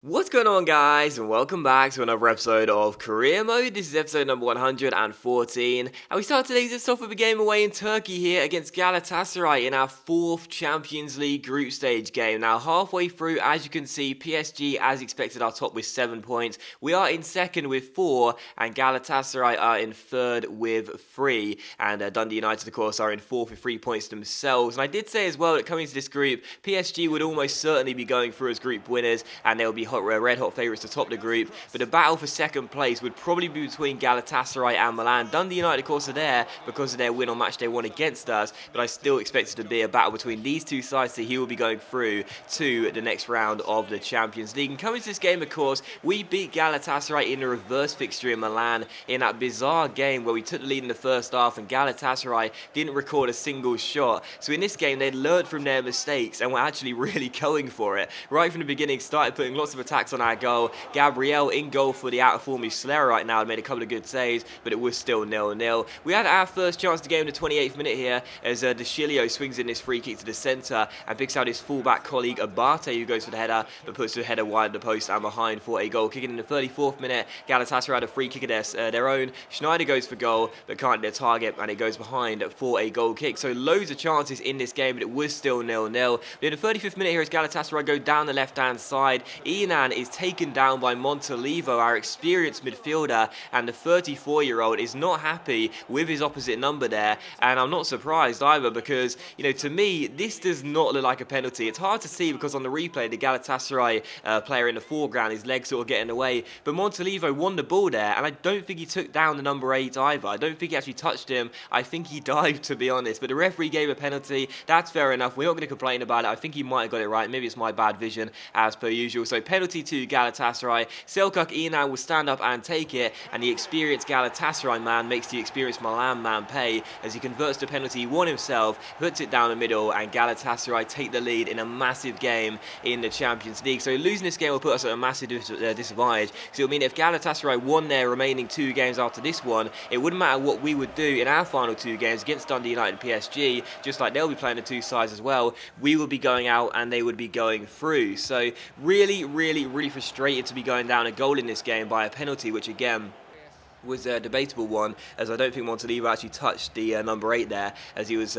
What's going on, guys, and welcome back to another episode of Career Mode. This is episode number 114, and we start today's off with a game away in Turkey here against Galatasaray in our fourth Champions League group stage game. Now, halfway through, as you can see, PSG, as expected, are top with 7 points. We are in second with 4, and Galatasaray are in third with 3. And Dundee United, of course, are in fourth with 3 points themselves. And I did say as well that coming into this group, PSG would almost certainly be going through as group winners, and they'll be red hot favourites to top the group, but the battle for second place would probably be between Galatasaray and Milan. Dundee United, of course, are there because of their win on match day 1 against us, but I still expect it to be a battle between these two sides, so he will be going through to the next round of the Champions League. And coming to this game, of course, we beat Galatasaray in a reverse fixture in Milan in that bizarre game where we took the lead in the first half and Galatasaray didn't record a single shot. So in this game, they'd learned from their mistakes and were actually really going for it. Right from the beginning, started putting lots of attacks on our goal. Gabriel in goal for the out-of-form Muslera right now, had made a couple of good saves, but it was still 0-0. We had our first chance to game in the 28th minute here as De Chilio swings in this free kick to the centre and picks out his fullback colleague Abate, who goes for the header, but puts the header wide of the post and behind for a goal. Kicking in the 34th minute, Galatasaray had a free kick of their own. Schneider goes for goal, but can't hit their target, and it goes behind for a goal kick. So loads of chances in this game, but it was still 0-0. In the 35th minute here, as Galatasaray go down the left-hand side, Inan is taken down by Montolivo, our experienced midfielder, and the 34-year-old is not happy with his opposite number there, and I'm not surprised either because, to me, this does not look like a penalty. It's hard to see because on the replay, the Galatasaray player in the foreground, his legs sort of getting away, but Montolivo won the ball there, and I don't think he took down the number 8 either. I don't think he actually touched him. I think he dived, to be honest, but the referee gave a penalty. That's fair enough. We're not going to complain about it. I think he might have got it right. Maybe it's my bad vision, as per usual. So penalty to Galatasaray. Selçuk Inan will stand up and take it, and the experienced Galatasaray man makes the experienced Milan man pay as he converts the penalty he won himself, puts it down the middle, and Galatasaray take the lead in a massive game in the Champions League. So losing this game will put us at a massive disadvantage, because it will mean if Galatasaray won their remaining 2 games after this one, it wouldn't matter what we would do in our final 2 games against Dundee United and PSG, just like they'll be playing the 2 sides as well. We would be going out and they would be going through. So really frustrated to be going down a goal in this game by a penalty, which again was a debatable one, as I don't think Montolivo actually touched the number 8 there as he was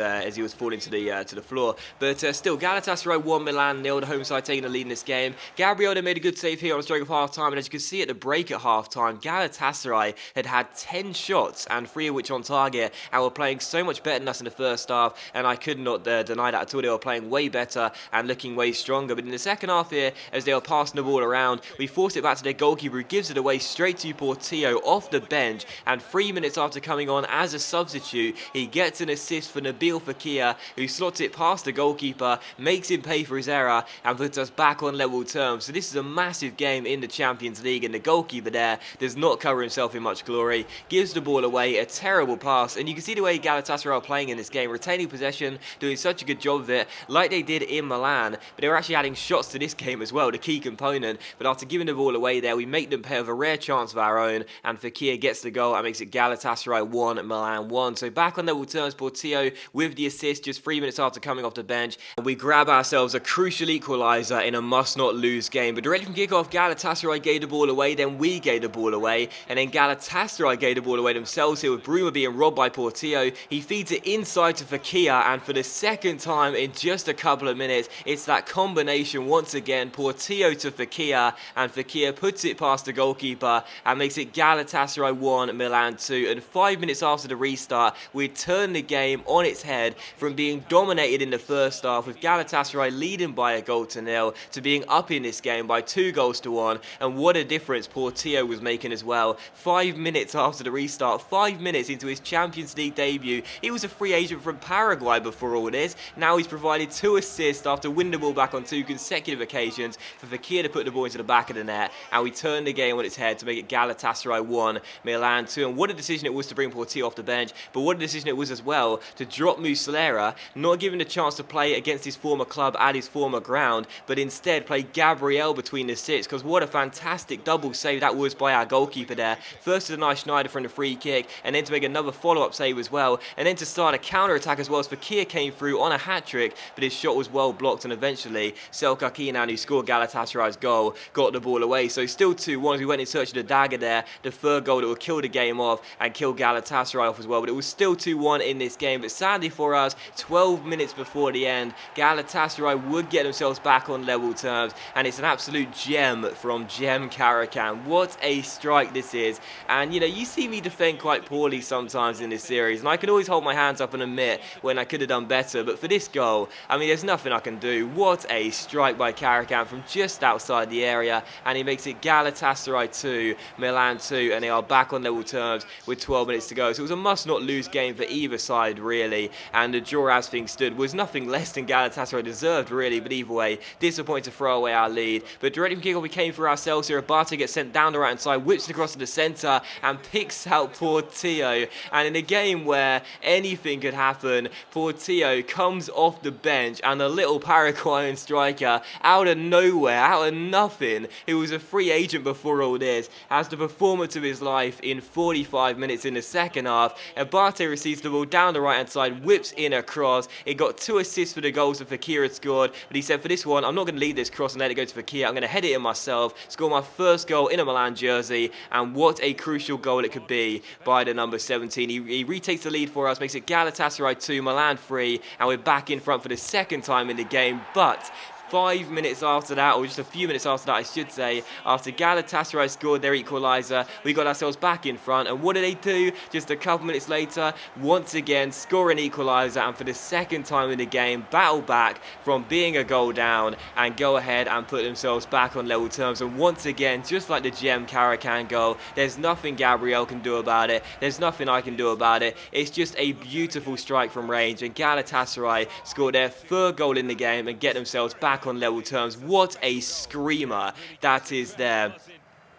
falling to the floor. But still, Galatasaray 1, Milan 0, the home side taking the lead in this game. Gabriel made a good save here on the stroke of half time, and as you can see at the break at half time, Galatasaray had 10 shots and 3 of which on target, and were playing so much better than us in the first half, and I could not deny that at all. They were playing way better and looking way stronger. But in the second half here, as they were passing the ball around, we forced it back to their goalkeeper, who gives it away straight to Portillo off the bench, and 3 minutes after coming on as a substitute, he gets an assist for Nabil Fekir, who slots it past the goalkeeper, makes him pay for his error, and puts us back on level terms. So this is a massive game in the Champions League, and the goalkeeper there does not cover himself in much glory, gives the ball away, a terrible pass, and you can see the way Galatasaray are playing in this game, retaining possession, doing such a good job of it, like they did in Milan, but they were actually adding shots to this game as well, the key component. But after giving the ball away there, we make them pay with a rare chance of our own, and Fekir gets the goal and makes it Galatasaray 1, Milan 1. So back on level terms, Portillo with the assist just 3 minutes after coming off the bench. We grab ourselves a crucial equaliser in a must-not-lose game. But directly from kickoff, Galatasaray gave the ball away, then we gave the ball away, and then Galatasaray gave the ball away themselves here with Bruma being robbed by Portillo. He feeds it inside to Fekir, and for the second time in just a couple of minutes, it's that combination once again, Portillo to Fekir, and Fekir puts it past the goalkeeper and makes it Galatasaray 1, Milan 2, and 5 minutes after the restart, we turned the game on its head from being dominated in the first half with Galatasaray leading by a goal to 0 to being up in this game by 2 goals to 1, and what a difference Portillo was making as well. 5 minutes after the restart, 5 minutes into his Champions League debut, he was a free agent from Paraguay before all this. Now he's provided 2 assists after winning the ball back on 2 consecutive occasions for Fekir to put the ball into the back of the net, and we turned the game on its head to make it Galatasaray 1, Milan 2. And what a decision it was to bring Portillo off the bench, but what a decision it was as well to drop Muslera, not given a chance to play against his former club at his former ground, but instead play Gabriel between the six, because what a fantastic double save that was by our goalkeeper there. First to the nice Schneider from the free kick, and then to make another follow-up save as well, and then to start a counter-attack as well as Fekir came through on a hat-trick, but his shot was well blocked, and eventually Selçuk Inan, who scored Galatasaray's goal, got the ball away. So still 2-1 as we went in search of the dagger there, the third goal that would kill the game off and kill Galatasaray off as well, but it was still 2-1 in this game. But sadly for us, 12 minutes before the end, Galatasaray would get themselves back on level terms, and it's an absolute gem from Cem Karacan. What a strike this is. And you know, you see me defend quite poorly sometimes in this series, and I can always hold my hands up and admit when I could have done better, but for this goal, I mean, there's nothing I can do. What a strike by Karacan from just outside the area, and he makes it Galatasaray 2, Milan 2, and they are back on level terms with 12 minutes to go. So it was a must-not-lose game for either side, really, and the draw as things stood was nothing less than Galatasaray deserved, really, but either way, disappointed to throw away our lead. But directly from kickoff we came for ourselves here. Abate gets sent down the right-hand side, whips it across to the centre, and picks out Portillo. And in a game where anything could happen, Portillo comes off the bench, and a little Paraguayan striker, out of nowhere, out of nothing, who was a free agent before all this, has the performance of his life in 45 minutes in the second half. Abate receives the ball down the right-hand side, whips in a cross. It got 2 assists for the goals that Fekir had scored, but he said, for this one, I'm not going to leave this cross and let it go to Fekir. I'm going to head it in myself, score my first goal in a Milan jersey, and what a crucial goal it could be by the number 17. He retakes the lead for us, makes it Galatasaray 2, Milan 3, and we're back in front for the second time in the game. But 5 minutes after that, or just a few minutes after that I should say, after Galatasaray scored their equaliser, we got ourselves back in front, and what did they do? Just a couple minutes later, once again score an equaliser, and for the second time in the game, battle back from being a goal down and go ahead and put themselves back on level terms. And once again, just like the Cem Karacan goal, there's nothing Gabriel can do about it, there's nothing I can do about it. It's just a beautiful strike from range, and Galatasaray scored their third goal in the game and get themselves back on level terms. What a screamer that is there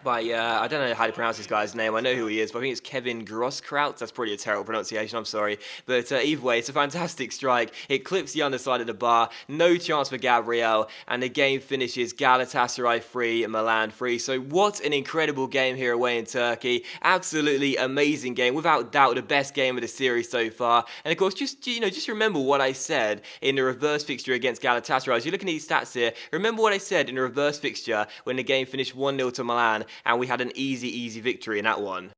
by, I don't know how to pronounce this guy's name. I know who he is, but I think it's Kevin Groskraut. That's probably a terrible pronunciation, I'm sorry. But either way, it's a fantastic strike. It clips the underside of the bar. No chance for Gabriel. And the game finishes Galatasaray 3, Milan 3. So what an incredible game here away in Turkey. Absolutely amazing game. Without doubt, the best game of the series so far. And of course, just remember what I said in the reverse fixture against Galatasaray. As you're looking at these stats here, remember what I said in the reverse fixture when the game finished 1-0 to Milan, and we had an easy victory in that one.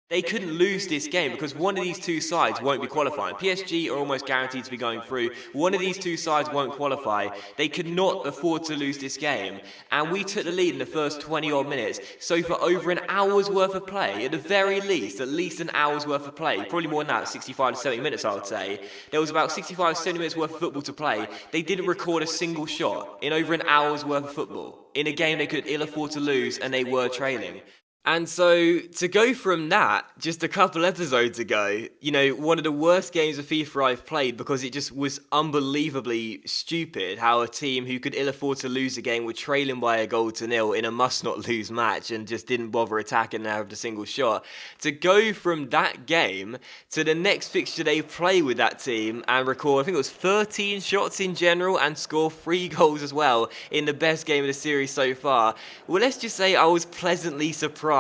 They couldn't lose this game because one of these two sides won't be qualifying. PSG are almost guaranteed to be going through. One of these two sides won't qualify. They could not afford to lose this game. And we took the lead in the first 20 odd minutes. So for over an hour's worth of play, at the very least, at least an hour's worth of play, probably more than that, 65 to 70 minutes I would say, there was about 65 to 70 minutes worth of football to play. They didn't record a single shot in over an hour's worth of football. In a game they could ill afford to lose, and they were trailing. And so, to go from that, just a couple episodes ago, you know, one of the worst games of FIFA I've played because it just was unbelievably stupid how a team who could ill afford to lose a game were trailing by a goal to nil in a must-not-lose match and just didn't bother attacking and having a single shot. To go from that game to the next fixture they play with that team and record, I think it was 13 shots in general and score 3 goals as well in the best game of the series so far. Well, let's just say I was pleasantly surprised,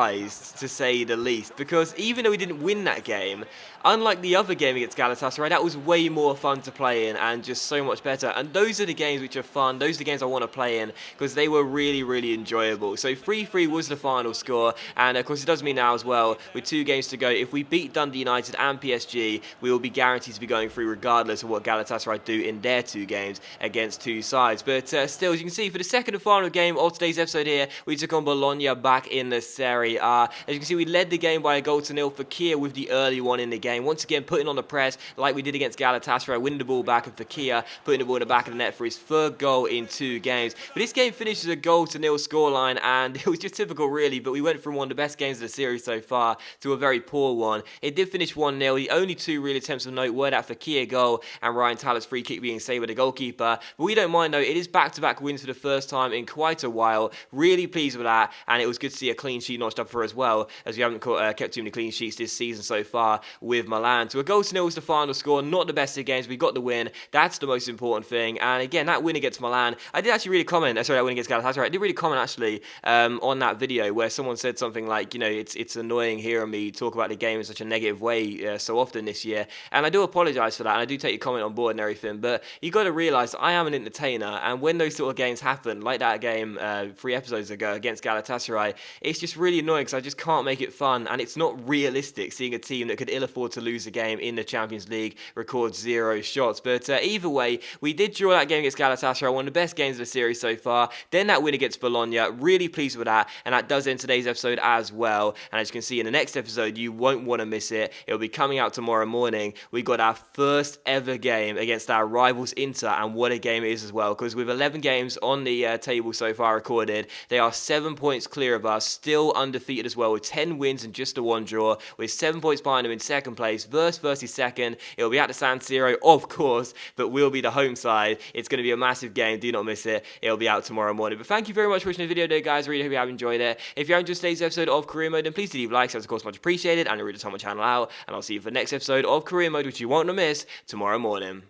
to say the least, because even though we didn't win that game, unlike the other game against Galatasaray, that was way more fun to play in and just so much better. And those are the games which are fun. Those are the games I want to play in because they were really enjoyable. So 3-3 was the final score. And of course, it does mean now as well, with 2 games to go, if we beat Dundee United and PSG, we will be guaranteed to be going through regardless of what Galatasaray do in their 2 games against 2 sides. But still, as you can see, for the second and final game of today's episode here, we took on Bologna back in the Serie A. As you can see, we led the game by a goal to nil. Fekir with the early one in the game. game. Once again, putting on the press like we did against Galatasaray, winning the ball back, and Fakir putting the ball in the back of the net for his third goal in 2 games. But this game finishes a 0-0 scoreline, and it was just typical, really. But we went from one of the best games of the series so far to a very poor one. It did finish 1-0. The only 2 real attempts of note were that Fakir goal and Ryan Taller's free kick being saved by the goalkeeper. But we don't mind, though. It is back-to-back wins for the first time in quite a while. Really pleased with that, and it was good to see a clean sheet notched up for her as well, as we haven't kept too many clean sheets this season so far with Milan. So a 0-0 was the final score. Not the best of games. We got the win. That's the most important thing. And again, that win against Milan, I did actually really comment. Sorry, that win against Galatasaray. I did really comment actually on that video where someone said something like, you know, it's annoying hearing me talk about the game in such a negative way so often this year. And I do apologise for that, and I do take your comment on board and everything. But you got to realise I am an entertainer, and when those sort of games happen, like that game 3 episodes ago against Galatasaray, it's just really annoying because I just can't make it fun, and it's not realistic seeing a team that could ill afford to lose a game in the Champions League record 0 shots. But either way, we did draw that game against Galatasaray, one of the best games of the series so far. Then that win against Bologna, really pleased with that, and that does end today's episode as well. And as you can see in the next episode, you won't want to miss it. It'll be coming out tomorrow morning. We got our first ever game against our rivals Inter, and what a game it is as well, because with 11 games on the table so far recorded, they are 7 points clear of us, still undefeated as well, with 10 wins and just a 1 draw, with 7 points behind them in second place, versus second. It'll be at the San Siro, of course, but we'll be the home side. It's going to be a massive game. Do not miss it. It'll be out tomorrow morning. But thank you very much for watching the video today, guys. Really hope you have enjoyed it. If you haven't enjoyed today's episode of Career Mode, then please do leave likes. That's of course much appreciated, and it really does help my channel out. And I'll see you for the next episode of Career Mode, which you won't want to miss tomorrow morning.